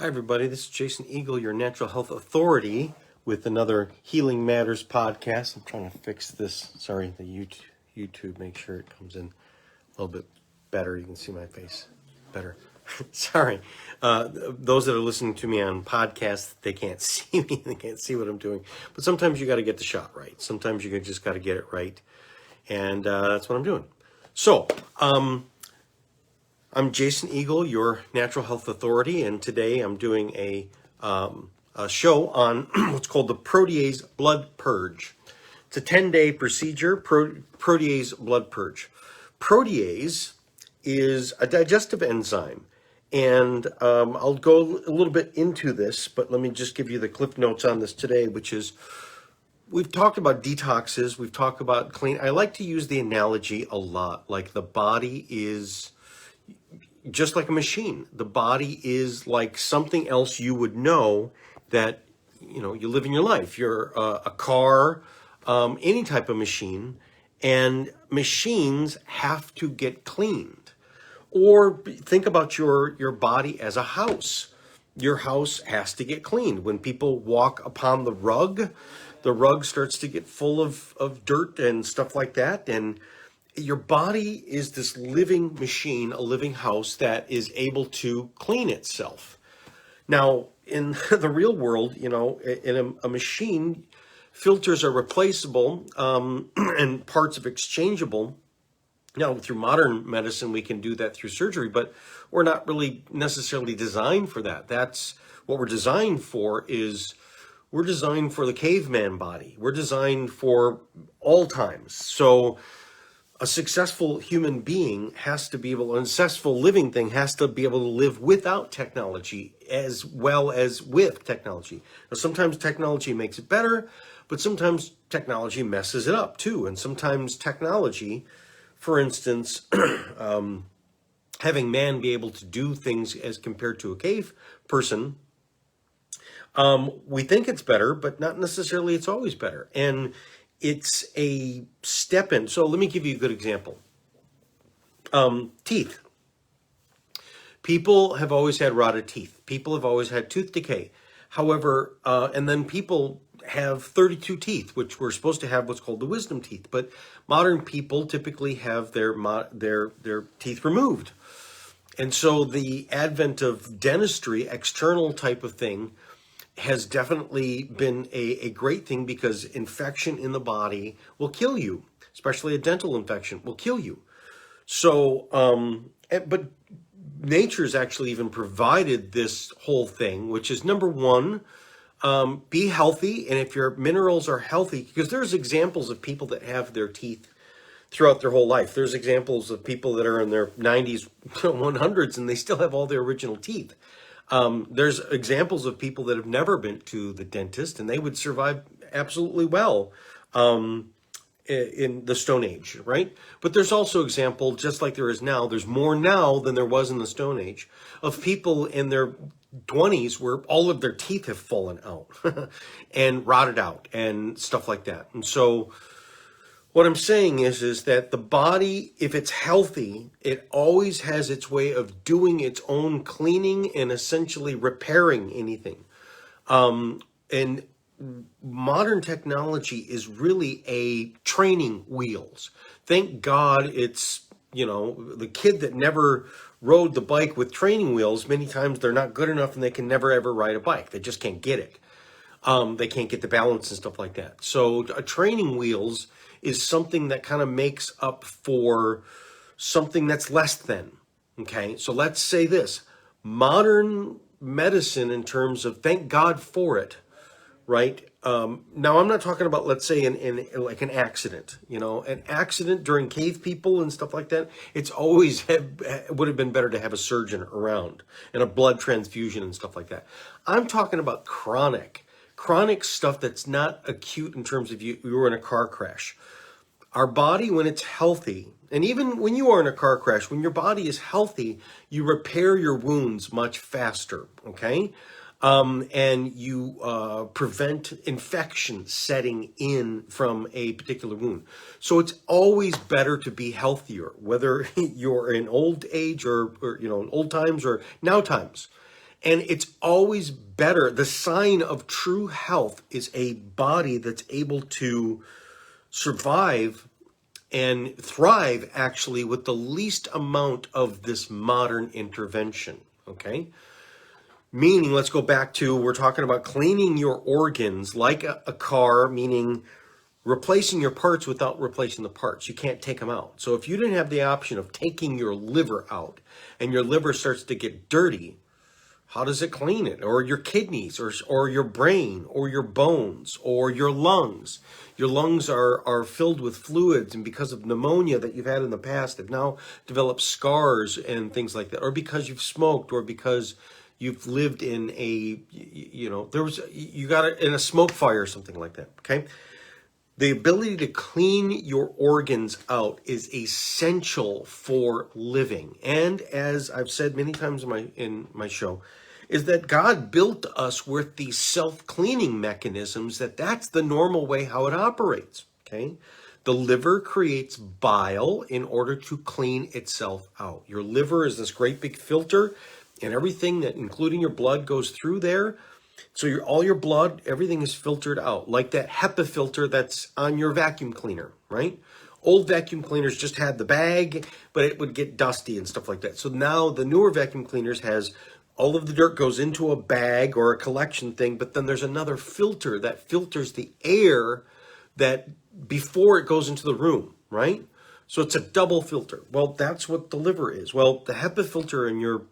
Hi, everybody. This is Jason Eagle, your natural health authority, with another Healing Matters podcast. I'm trying to fix this. Sorry, the YouTube, make sure it comes in a little bit better. You can see my face better. Sorry. Those that are listening to me on podcasts, they can't see me. They can't see what I'm doing. But sometimes you got to get the shot right. Sometimes you just got to get it right. And that's what I'm doing. So, I'm Jason Eagle, your natural health authority, and today I'm doing a show on what's called the Protease blood purge. It's a 10-day procedure, Protease blood purge. Protease is a digestive enzyme, and I'll go a little bit into this, but let me just give you the cliff notes on this today, which is we've talked about detoxes, we've talked about clean. I like to use the analogy a lot, like the body is just like a machine. The body is like something else you would know that, you know, you live in your life. You're a car, any type of machine, and machines have to get cleaned. Or think about your body as a house. Your house has to get cleaned. When people walk upon the rug starts to get full of dirt and stuff like that. And your body is this living machine, a living house that is able to clean itself. Now, in the real world, you know, in a machine, filters are replaceable and parts are exchangeable. Now, through modern medicine, we can do that through surgery, but we're not really necessarily designed for that. That's what we're designed for. We're designed for the caveman body. We're designed for all times. So a successful human being has to be able, a successful living thing has to be able to live without technology as well as with technology. Now, sometimes technology makes it better, but sometimes technology messes it up too. And sometimes technology, for instance, having man be able to do things as compared to a cave person, we think it's better, but not necessarily it's always better. And it's a step in. So let me give you a good example. Teeth. People have always had rotted teeth. People have always had tooth decay. However, and then people have 32 teeth, which we're supposed to have what's called the wisdom teeth. But modern people typically have their teeth removed. And so the advent of dentistry, external type of thing, has definitely been a great thing because infection in the body will kill you, especially a dental infection will kill you. So, but nature's actually even provided this whole thing, which is number one, be healthy. And if your minerals are healthy, because there's examples of people that have their teeth throughout their whole life. There's examples of people that are in their 90s, 100s, and they still have all their original teeth. There's examples of people that have never been to the dentist and they would survive absolutely well in the Stone Age, right? But there's also example, just like there is now, there's more now than there was in the Stone Age, of people in their 20s where all of their teeth have fallen out and rotted out and stuff like that. And so what I'm saying is that the body, if it's healthy, it always has its way of doing its own cleaning and essentially repairing anything. And modern technology is really a training wheels. Thank God it's, you know, the kid that never rode the bike with training wheels, many times they're not good enough and they can never ever ride a bike. They just can't get it. They can't get the balance and stuff like that. So a training wheels is something that kind of makes up for something that's less than. Okay, so let's say this. Modern medicine in terms of, thank God for it, right? Now, I'm not talking about, let's say, in like an accident. You know, an accident during cave people and stuff like that, it's always would have been better to have a surgeon around and a blood transfusion and stuff like that. I'm talking about chronic stuff that's not acute in terms of you were in a car crash. Our body, when it's healthy, and even when you are in a car crash, when your body is healthy, you repair your wounds much faster, okay? And you prevent infection setting in from a particular wound. So it's always better to be healthier, whether you're in old age or you know, in old times or now times. And it's always better. The sign of true health is a body that's able to survive and thrive actually with the least amount of this modern intervention, okay? Meaning, let's go back to, we're talking about cleaning your organs like a car, meaning replacing your parts without replacing the parts. You can't take them out. So if you didn't have the option of taking your liver out and your liver starts to get dirty, how does it clean it? Or your kidneys, or your brain, or your bones, or your lungs. Your lungs are filled with fluids, and because of pneumonia that you've had in the past, have now developed scars and things like that. Or because you've smoked, or because you've lived in a, you got it in a smoke fire or something like that, okay? The ability to clean your organs out is essential for living. And as I've said many times in my show, is that God built us with these self-cleaning mechanisms, that's the normal way how it operates, okay? The liver creates bile in order to clean itself out. Your liver is this great big filter, and everything that, including your blood, goes through there. So all your blood, everything is filtered out, like that HEPA filter that's on your vacuum cleaner, right? Old vacuum cleaners just had the bag, but it would get dusty and stuff like that. So now the newer vacuum cleaners has all of the dirt goes into a bag or a collection thing, but then there's another filter that filters the air that before it goes into the room, right? So it's a double filter. Well, that's what the liver is. Well, the HEPA filter in your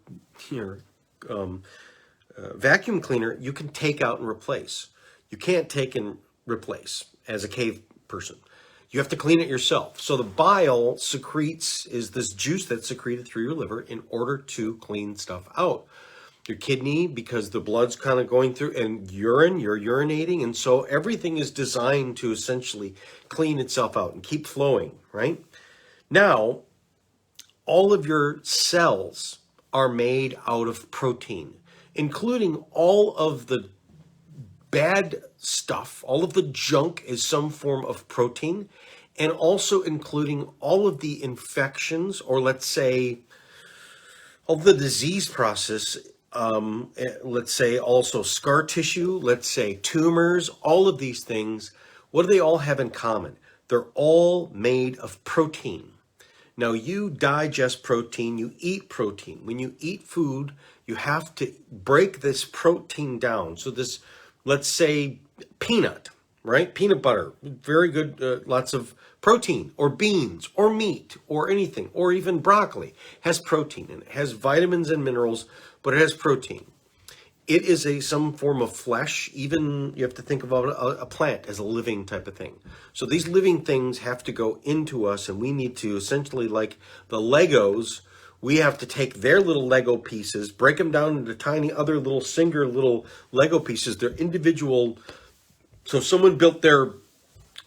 vacuum cleaner, you can take out and replace. You can't take and replace as a cave person. You have to clean it yourself. So the bile is this juice that's secreted through your liver in order to clean stuff out. Your kidney, because the blood's kind of going through, and urine, you're urinating. And so everything is designed to essentially clean itself out and keep flowing, right? Now, all of your cells are made out of protein, including all of the bad stuff. All of the junk is some form of protein, and also including all of the infections, or let's say all the disease process, let's say also scar tissue, let's say tumors, all of these things. What do they all have in common? They're all made of protein. Now, you digest protein, you eat protein. When you eat food, you have to break this protein down. So this, let's say peanut, right? Peanut butter, very good, lots of protein, or beans, or meat, or anything, or even broccoli has protein in it. It has vitamins and minerals, but it has protein. It is some form of flesh. Even you have to think about a plant as a living type of thing. So these living things have to go into us, and we need to essentially, like the Legos, we have to take their little Lego pieces, break them down into tiny other little singular little Lego pieces. They're individual. So if someone built their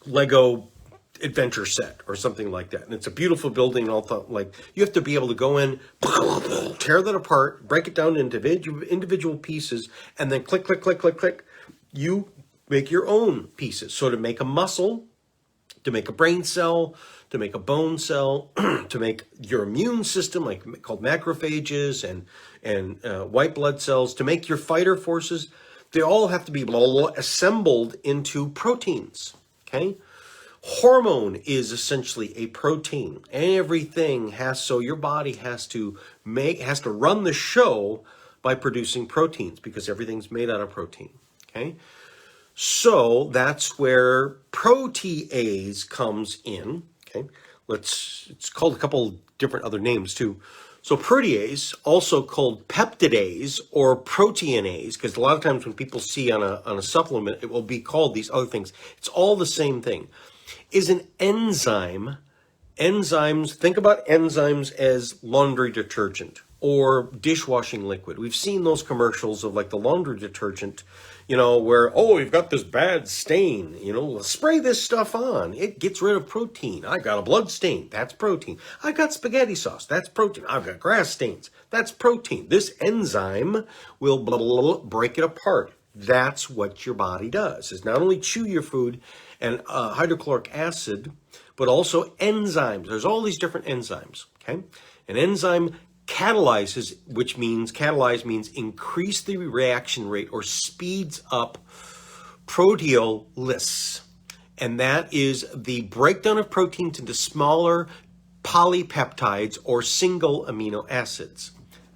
Lego adventure set or something like that, and it's a beautiful building and all that, like, you have to be able to go in, tear that apart, break it down into individual pieces, and then click, click, click, click, click. You make your own pieces. So to make a muscle, to make a brain cell, to make a bone cell, to make your immune system, like called macrophages and white blood cells, to make your fighter forces, they all have to be assembled into proteins, okay? Hormone is essentially a protein. Everything so your body has to run the show by producing proteins, because everything's made out of protein, okay? So that's where protease comes in, okay? It's called a couple different other names too. So protease, also called peptidase or proteinase, because a lot of times when people see on a supplement, it will be called these other things. It's all the same thing. Is an enzyme. Enzymes, think about enzymes as laundry detergent or dishwashing liquid. We've seen those commercials of like the laundry detergent, where, oh, you've got this bad stain, spray this stuff on. It gets rid of protein. I got a blood stain. That's protein. I got spaghetti sauce. That's protein. I've got grass stains. That's protein. This enzyme will blah, blah, blah, break it apart. That's what your body does, is not only chew your food and hydrochloric acid, but also enzymes. There's all these different enzymes, okay? An enzyme catalyzes, which means catalyze means increase the reaction rate or speeds up proteolysis. And that is the breakdown of proteins into smaller polypeptides or single amino acids.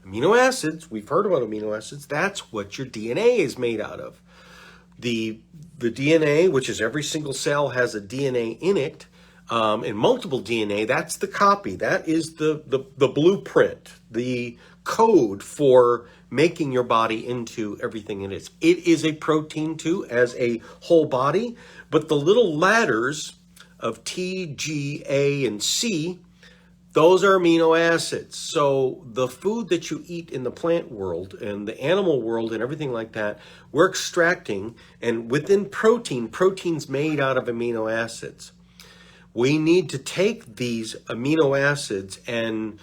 Amino acids, we've heard about amino acids, that's what your DNA is made out of. The DNA, which is every single cell has a DNA in it, and multiple DNA, that's the copy. That is the blueprint, the code for making your body into everything it is. It is a protein too, as a whole body, but the little ladders of T, G, A, and C, those are amino acids. So the food that you eat in the plant world and the animal world and everything like that, we're extracting, and within protein's made out of amino acids. We need to take these amino acids and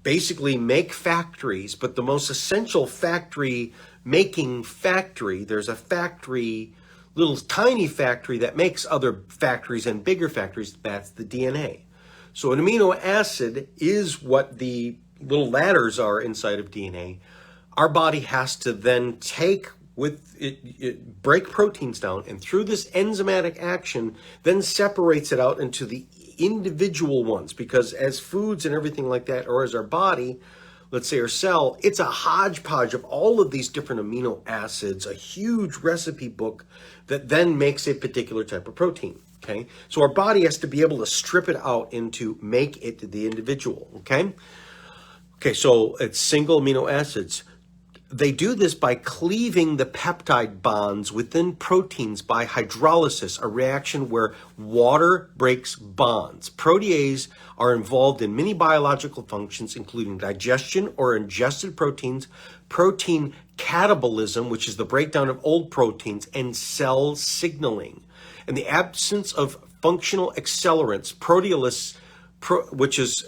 basically make factories, but the most essential making factory, there's a factory, little tiny factory that makes other factories and bigger factories, that's the DNA. So an amino acid is what the little ladders are inside of DNA. Our body has to then take with it break proteins down, and through this enzymatic action, then separates it out into the individual ones, because as foods and everything like that, or as our body, let's say our cell, it's a hodgepodge of all of these different amino acids, a huge recipe book that then makes a particular type of protein. Okay, so our body has to be able to strip it out and to make it the individual. Okay, so it's single amino acids. They do this by cleaving the peptide bonds within proteins by hydrolysis, a reaction where water breaks bonds. Proteases are involved in many biological functions, including digestion or ingested proteins, protein catabolism, which is the breakdown of old proteins, and cell signaling. In the absence of functional accelerants, proteolysis, which is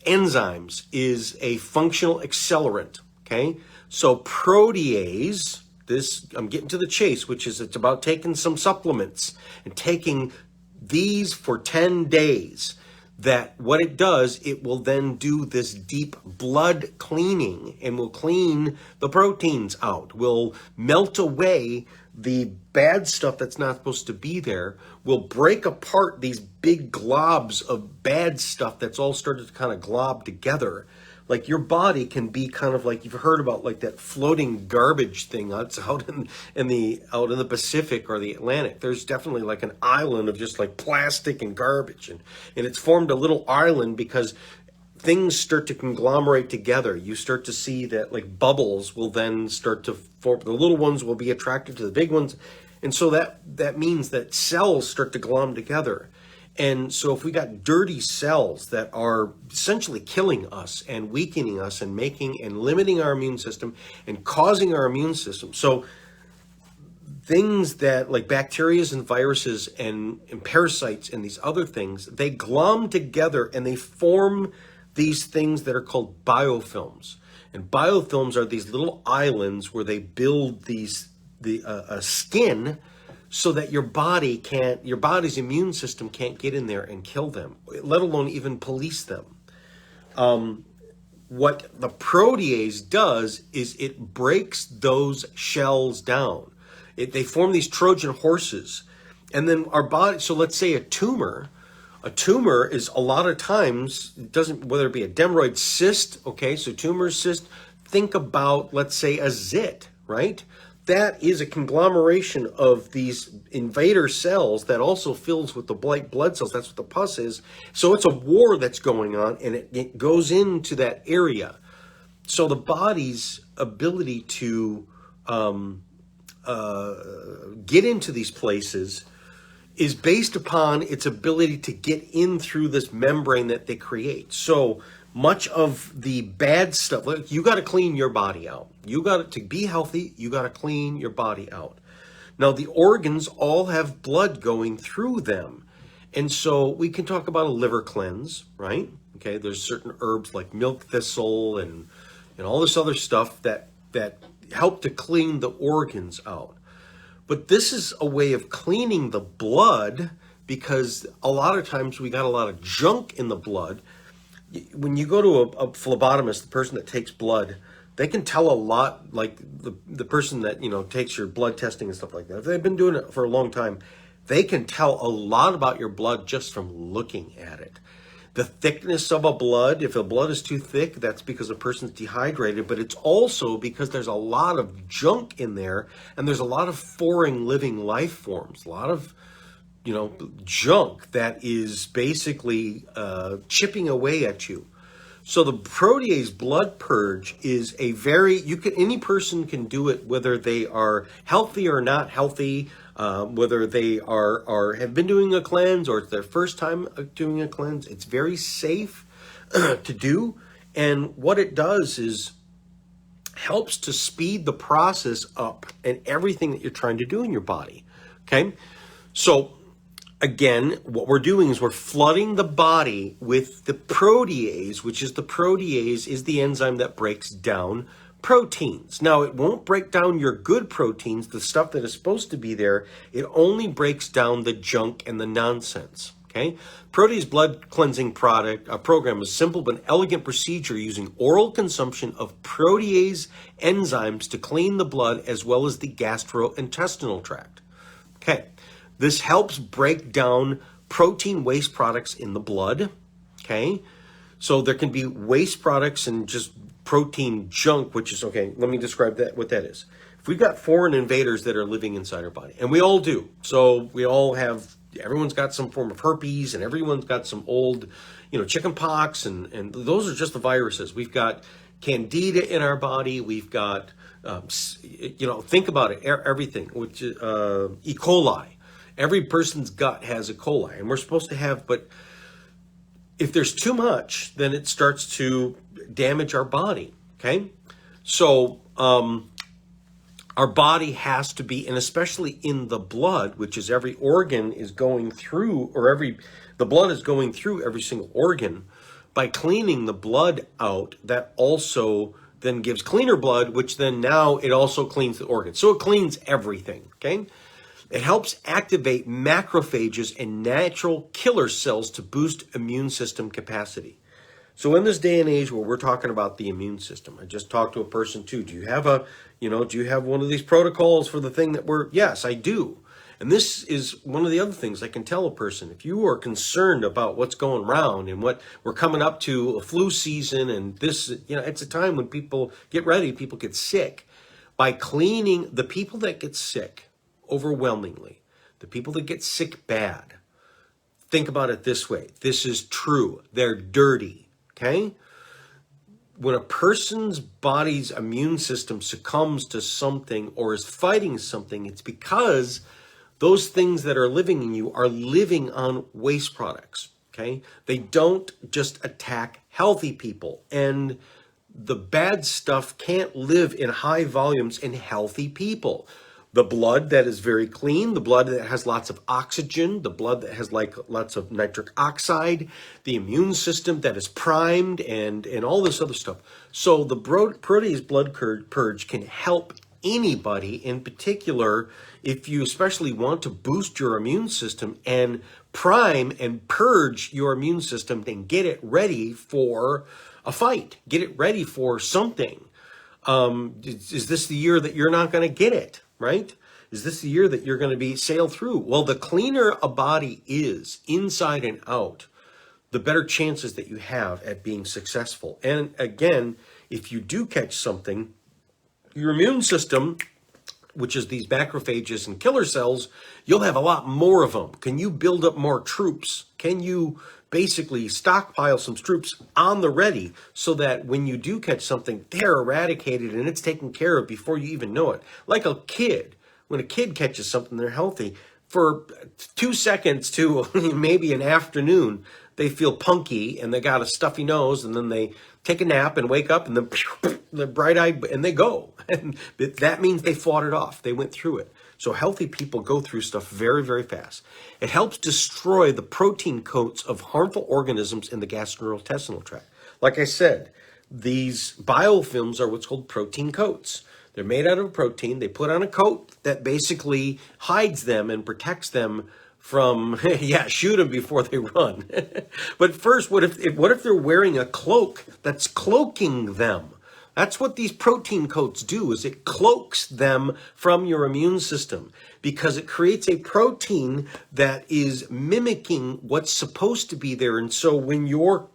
enzymes, is a functional accelerant. Okay, so protease, this, I'm getting to the chase, which is it's about taking some supplements and taking these for 10 days. That what it does, it will then do this deep blood cleaning and will clean the proteins out, will melt away the bad stuff that's not supposed to be there, will break apart these big globs of bad stuff that's all started to kind of glob together. Like your body can be kind of like, you've heard about like that floating garbage thing that's out in the Pacific or the Atlantic. There's definitely like an island of just like plastic and garbage, and it's formed a little island because things start to conglomerate together. You start to see that like bubbles will then start to form. The little ones will be attracted to the big ones, and so that means that cells start to glom together. And so if we got dirty cells that are essentially killing us and weakening us and making and limiting our immune system and causing our immune system. So things that like bacteria and viruses and parasites and these other things, they glom together and they form these things that are called biofilms. And biofilms are these little islands where they build a skin so that your body's immune system can't get in there and kill them, let alone even police them. What the protease does is it breaks those shells down. They form these Trojan horses. And then our body, so let's say a tumor is a lot of times, whether it be a dermoid cyst, okay, so tumor, cyst, think about, let's say, a zit, right? That is a conglomeration of these invader cells that also fills with the white blood cells. That's what the pus is. So it's a war that's going on, and it goes into that area. So the body's ability to get into these places is based upon its ability to get in through this membrane that they create. So much of the bad stuff, like you got to clean your body out. To be healthy, you got to clean your body out. Now, the organs all have blood going through them. And so we can talk about a liver cleanse, right? Okay, there's certain herbs like milk thistle and all this other stuff that help to clean the organs out. But this is a way of cleaning the blood, because a lot of times we got a lot of junk in the blood when you go to a phlebotomist, the person that takes blood, they can tell a lot, like the person that, takes your blood testing and stuff like that. If they've been doing it for a long time, they can tell a lot about your blood just from looking at it. The thickness of a blood, if a blood is too thick, that's because a person's dehydrated, but it's also because there's a lot of junk in there, and there's a lot of foreign living life forms, a lot of junk that is basically chipping away at you. So the protease blood purge is any person can do it, whether they are healthy or not healthy, whether they have been doing a cleanse or it's their first time doing a cleanse. It's very safe to do. And what it does is helps to speed the process up and everything that you're trying to do in your body. Okay. So again, what we're doing is we're flooding the body with the protease, which is the enzyme that breaks down proteins. Now, it won't break down your good proteins, the stuff that is supposed to be there. It only breaks down the junk and the nonsense. Okay? Protease blood cleansing program is a simple but elegant procedure using oral consumption of protease enzymes to clean the blood as well as the gastrointestinal tract. Okay. This helps break down protein waste products in the blood. Okay. So there can be waste products and just protein junk, which is, okay, let me describe what that is. If we've got foreign invaders that are living inside our body, and we all do, so everyone's got some form of herpes, and everyone's got some old, chicken pox, and those are just the viruses. We've got candida in our body, we've got, think about it, everything, which is E. coli. Every person's gut has E. coli, and we're supposed to have, but if there's too much, then it starts to damage our body, okay? So our body has to be, and especially in the blood, which is every organ is going through, the blood is going through every single organ. By cleaning the blood out, that also then gives cleaner blood, which then now it also cleans the organs. So it cleans everything, okay? It helps activate macrophages and natural killer cells to boost immune system capacity. So in this day and age where we're talking about the immune system, I just talked to a person too. Do you have one of these protocols for the thing that yes, I do. And this is one of the other things I can tell a person. If you are concerned about what's going around and what we're coming up to, a flu season, and this, it's a time when people get ready, people get sick. By cleaning the people that get sick, overwhelmingly, the people that get sick bad, think about it this way. This is true. They're dirty, okay? When a person's body's immune system succumbs to something or is fighting something, it's because those things that are living in you are living on waste products, okay? They don't just attack healthy people, and the bad stuff can't live in high volumes in healthy people. The blood that is very clean, the blood that has lots of oxygen, the blood that has lots of nitric oxide, the immune system that is primed, and all this other stuff. So the protease blood purge can help anybody, in particular, if you especially want to boost your immune system and prime and purge your immune system, then get it ready for a fight, get it ready for something. Is this the year that you're not going to get it? Right? Is this the year that you're going to sail through? Well, the cleaner a body is inside and out, the better chances that you have at being successful. And again, if you do catch something, your immune system, which is these macrophages and killer cells, you'll have a lot more of them. Can you build up more troops? Can you basically stockpile some troops on the ready so that when you do catch something, they're eradicated and it's taken care of before you even know it? Like a kid, when a kid catches something, they're healthy. For 2 seconds to maybe an afternoon, they feel punky and they got a stuffy nose, and then they take a nap and wake up and then they're bright-eyed and they go. And that means they fought it off. They went through it. So healthy people go through stuff very, very fast. It helps destroy the protein coats of harmful organisms in the gastrointestinal tract. Like I said, these biofilms are what's called protein coats. They're made out of protein. They put on a coat that basically hides them and protects them from, yeah, shoot them before they run. But first, what if they're wearing a cloak that's cloaking them? That's what these protein coats do, is it cloaks them from your immune system, because it creates a protein that is mimicking what's supposed to be there. And so when your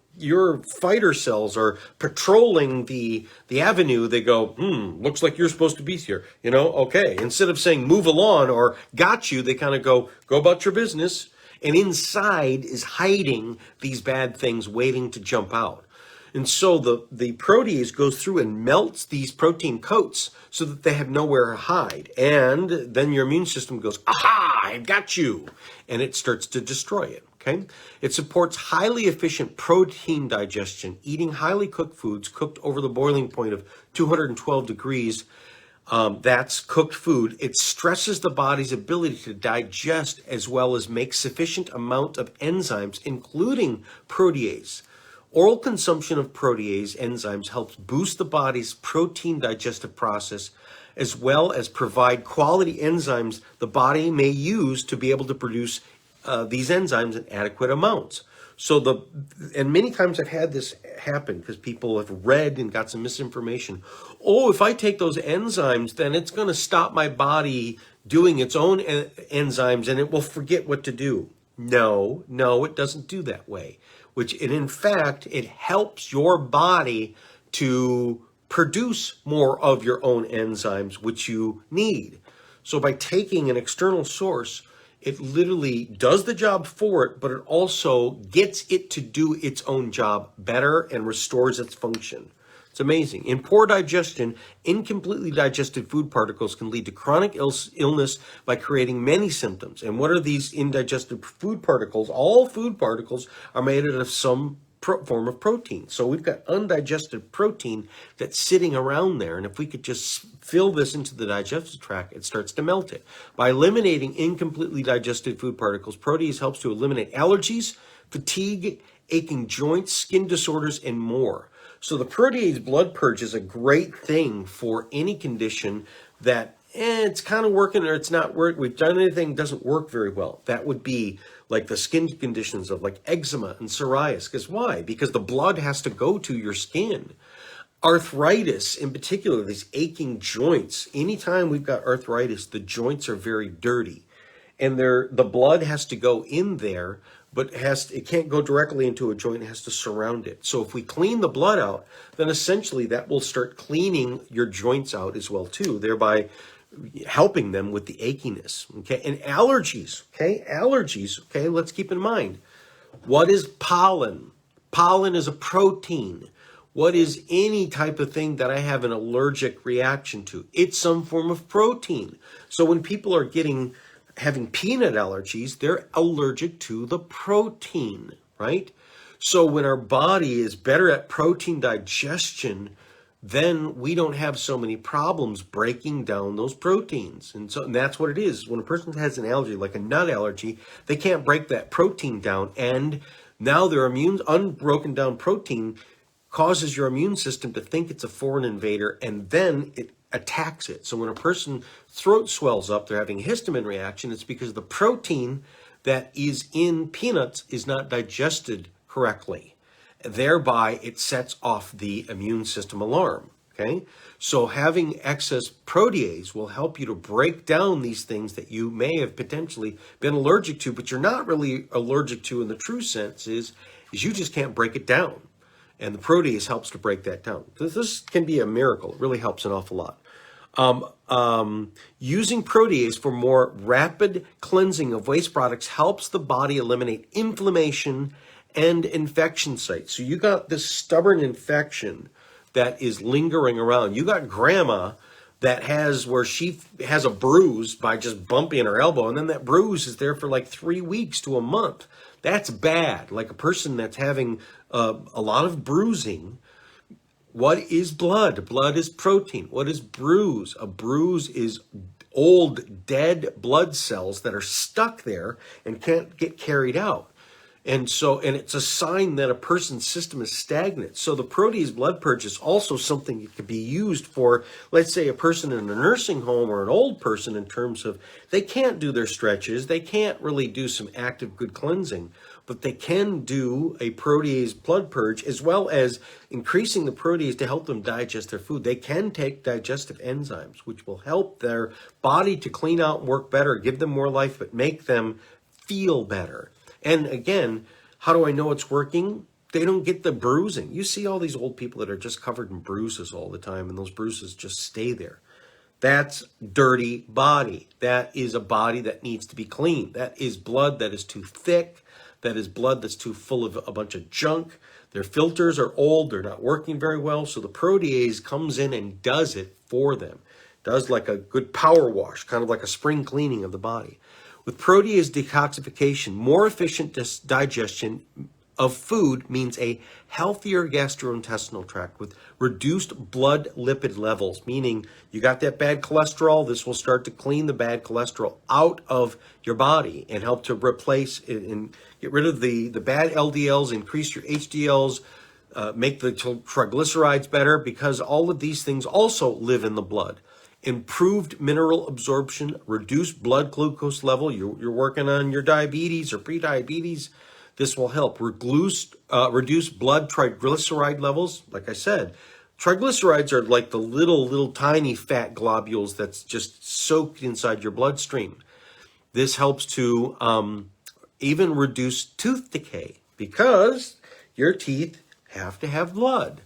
fighter cells are patrolling the avenue, they go, looks like you're supposed to be here. Okay. Instead of saying move along or got you, they kind of go about your business. And inside is hiding these bad things waiting to jump out. And so the protease goes through and melts these protein coats so that they have nowhere to hide. And then your immune system goes, aha, I got you. And it starts to destroy it. Okay. It supports highly efficient protein digestion, eating highly cooked foods cooked over the boiling point of 212 degrees. That's cooked food. It stresses the body's ability to digest as well as make sufficient amount of enzymes, including protease. Oral consumption of protease enzymes helps boost the body's protein digestive process, as well as provide quality enzymes the body may use to be able to produce these enzymes in adequate amounts. And many times I've had this happen because people have read and got some misinformation. Oh, if I take those enzymes, then it's going to stop my body doing its own enzymes and it will forget what to do. No, it doesn't do that way. And in fact, it helps your body to produce more of your own enzymes, which you need. So by taking an external source, it literally does the job for it, but it also gets it to do its own job better and restores its function. It's amazing. In poor digestion, incompletely digested food particles can lead to chronic illness by creating many symptoms. And what are these indigested food particles? All food particles are made out of some form of protein. So we've got undigested protein that's sitting around there. And if we could just fill this into the digestive tract, it starts to melt it. By eliminating incompletely digested food particles, Protease helps to eliminate allergies, fatigue, aching joints, skin disorders, and more. So the Protease blood purge is a great thing for any condition that it's kind of working or it's not working. We've done anything, doesn't work very well. That would be like the skin conditions of like eczema and psoriasis. Because why? Because the blood has to go to your skin. Arthritis in particular, these aching joints. Anytime we've got arthritis, the joints are very dirty. And the blood has to go in there, but it can't go directly into a joint, it has to surround it. So if we clean the blood out, then essentially that will start cleaning your joints out as well too, thereby helping them with the achiness. Okay, and allergies. Okay, let's keep in mind, what is pollen? Pollen is a protein. What is any type of thing that I have an allergic reaction to? It's some form of protein. So when people are having peanut allergies, they're allergic to the protein, right? So when our body is better at protein digestion, then we don't have so many problems breaking down those proteins. And that's what it is. When a person has an allergy, like a nut allergy, they can't break that protein down. And now their unbroken down protein causes your immune system to think it's a foreign invader, and then it attacks it. So when a person's throat swells up, they're having a histamine reaction, it's because the protein that is in peanuts is not digested correctly. Thereby, it sets off the immune system alarm. Okay? So having excess protease will help you to break down these things that you may have potentially been allergic to, but you're not really allergic to in the true sense is you just can't break it down. And the protease helps to break that down. This can be a miracle. It really helps an awful lot. Using protease for more rapid cleansing of waste products helps the body eliminate inflammation and infection sites. So you got this stubborn infection that is lingering around. You got grandma that where she has a bruise by just bumping her elbow, and then that bruise is there for like 3 weeks to a month. That's bad. Like a person that's having a lot of bruising. What is blood? Blood is protein. What is bruise? A bruise is old, dead blood cells that are stuck there and can't get carried out. And it's a sign that a person's system is stagnant. So the Protease blood purge is also something that could be used for, let's say, a person in a nursing home or an old person, in terms of they can't do their stretches, they can't really do some active good cleansing, but they can do a Protease blood purge, as well as increasing the protease to help them digest their food. They can take digestive enzymes, which will help their body to clean out and work better, give them more life, but make them feel better. And again, how do I know it's working? They don't get the bruising. You see all these old people that are just covered in bruises all the time, and those bruises just stay there. That's dirty body. That is a body that needs to be cleaned. That is blood that is too thick. That is blood that's too full of a bunch of junk. Their filters are old. They're not working very well. So the protease comes in and does it for them. Does like a good power wash, kind of like a spring cleaning of the body. With protease detoxification, more efficient digestion of food means a healthier gastrointestinal tract with reduced blood lipid levels, meaning you got that bad cholesterol. This will start to clean the bad cholesterol out of your body and help to replace and get rid of the bad LDLs, increase your HDLs, make the triglycerides better, because all of these things also live in the blood. Improved mineral absorption, reduced blood glucose level. You're working on your diabetes or pre-diabetes. This will help reduce blood triglyceride levels. Like I said, triglycerides are like the little tiny fat globules that's just soaked inside your bloodstream. This helps to even reduce tooth decay, because your teeth have to have blood.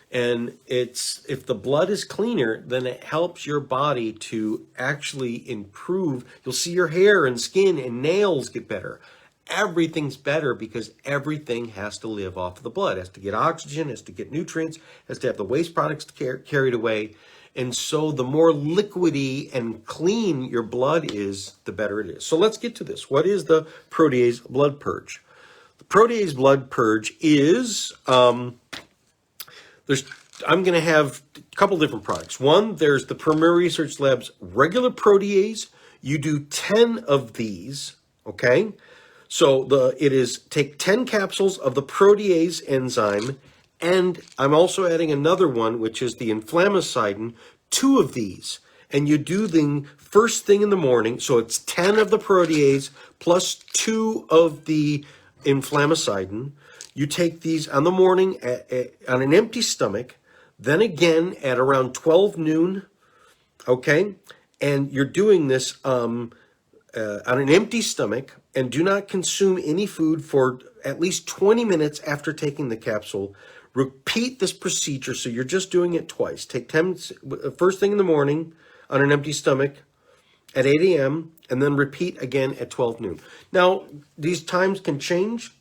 And if the blood is cleaner, then it helps your body to actually improve. You'll see your hair and skin and nails get better. Everything's better because everything has to live off of the blood. It has to get oxygen, has to get nutrients, has to have the waste products carried away. And so the more liquidy and clean your blood is, the better it is. So let's get to this. What is the Protease blood purge? The Protease blood purge is... I'm going to have a couple different products. One, there's the Premier Research Labs regular protease. You do 10 of these, okay? So it is take 10 capsules of the protease enzyme, and I'm also adding another one, which is the inflammacidin, 2 of these. And you do them first thing in the morning, so it's 10 of the protease plus 2 of the inflammacidin. You take these on the morning on an empty stomach, then again at around 12 noon, okay? And you're doing this on an empty stomach, and do not consume any food for at least 20 minutes after taking the capsule. Repeat this procedure, so you're just doing it twice. Take 10 first thing in the morning on an empty stomach at 8 a.m., and then repeat again at 12 noon. Now, these times can change.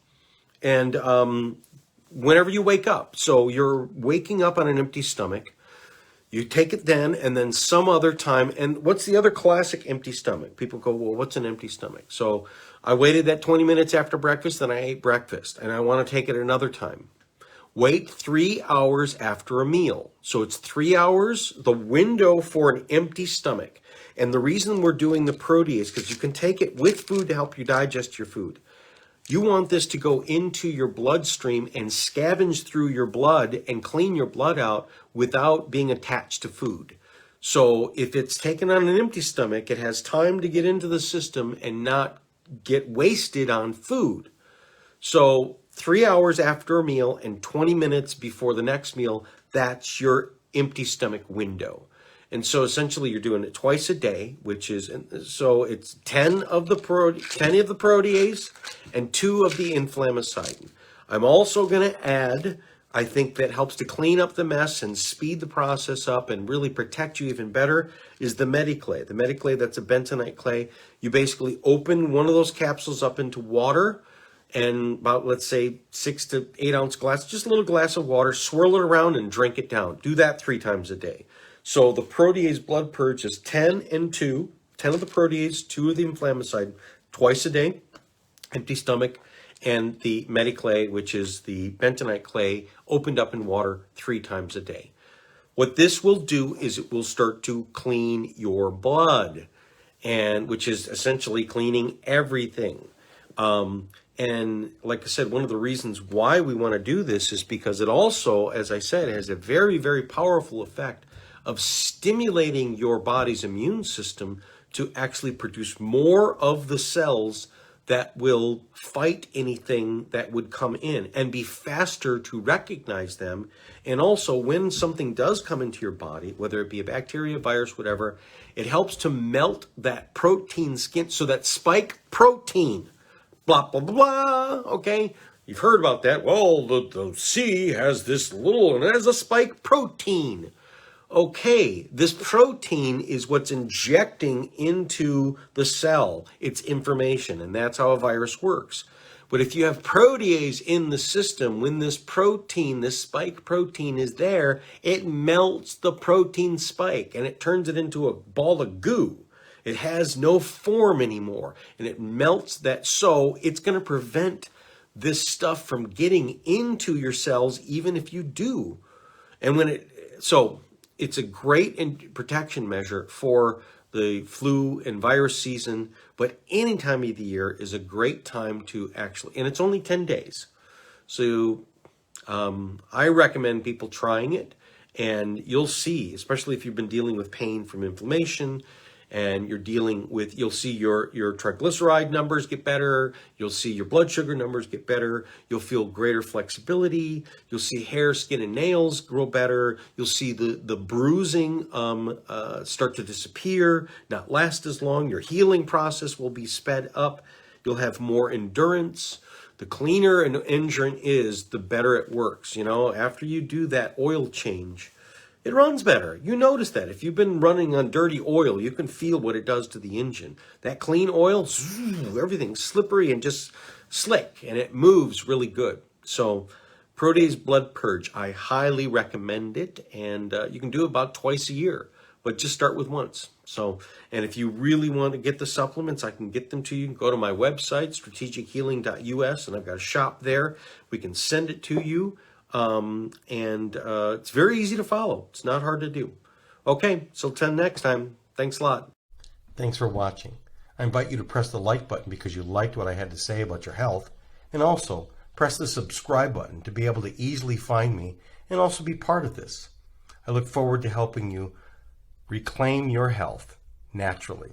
And whenever you wake up, so you're waking up on an empty stomach, you take it then, and then some other time. And what's the other classic empty stomach? People go, well, what's an empty stomach? So I waited that 20 minutes after breakfast, then I ate breakfast, and I want to take it another time. Wait 3 hours after a meal. So it's 3 hours, the window for an empty stomach. And the reason we're doing the protease, because you can take it with food to help you digest your food. You want this to go into your bloodstream and scavenge through your blood and clean your blood out without being attached to food. So if it's taken on an empty stomach, it has time to get into the system and not get wasted on food. So 3 hours after a meal and 20 minutes before the next meal, that's your empty stomach window. And so essentially you're doing it twice a day, which is, so it's 10 of the protease and 2 of the inflammacidin. I'm also going to add, I think that helps to clean up the mess and speed the process up and really protect you even better, is the Mediclay. The Mediclay, that's a bentonite clay. You basically open one of those capsules up into water, and about, let's say, 6 to 8 ounce glass, just a little glass of water, swirl it around and drink it down. Do that 3 times a day. So the protease blood purge is 10 and 2, 10 of the protease, 2 of the inflammacidin, twice a day, empty stomach, and the Mediclay, which is the bentonite clay, opened up in water 3 times a day. What this will do is it will start to clean your blood, and which is essentially cleaning everything. And like I said, one of the reasons why we want to do this is because it also, as I said, has a very, very powerful effect of stimulating your body's immune system to actually produce more of the cells that will fight anything that would come in and be faster to recognize them. And also, when something does come into your body, whether it be a bacteria, virus, whatever, it helps to melt that protein skin, so that spike protein, blah, blah, blah, blah, okay? You've heard about that. Well, the C has this little, and it has a spike protein. Okay, this protein is what's injecting into the cell its information, and that's how a virus works. But if you have protease in the system, when this protein, this spike protein is there, it melts the protein spike and it turns it into a ball of goo. It has no form anymore, and it melts that. So it's going to prevent this stuff from getting into your cells, even if you do. And it's a great protection measure for the flu and virus season, but any time of the year is a great time to actually, and it's only 10 days. So I recommend people trying it, and you'll see, especially if you've been dealing with pain from inflammation, and you'll see your triglyceride numbers get better. You'll see your blood sugar numbers get better. You'll feel greater flexibility. You'll see hair, skin, and nails grow better. You'll see the bruising start to disappear, not last as long. Your healing process will be sped up. You'll have more endurance. The cleaner an engine is, the better it works. After you do that oil change, it runs better. You notice that. If you've been running on dirty oil, you can feel what it does to the engine. That clean oil, everything's slippery and just slick, and it moves really good. So Protease Blood Purge, I highly recommend it, and you can do it about twice a year, but just start with once. And if you really want to get the supplements, I can get them to you. You can go to my website, strategichealing.us, and I've got a shop there. We can send it to you. It's very easy to follow. It's not hard to do. Okay, so till next time, thanks a lot. Thanks for watching. I invite you to press the like button because you liked what I had to say about your health, and also press the subscribe button to be able to easily find me and also be part of this. I look forward to helping you reclaim your health naturally.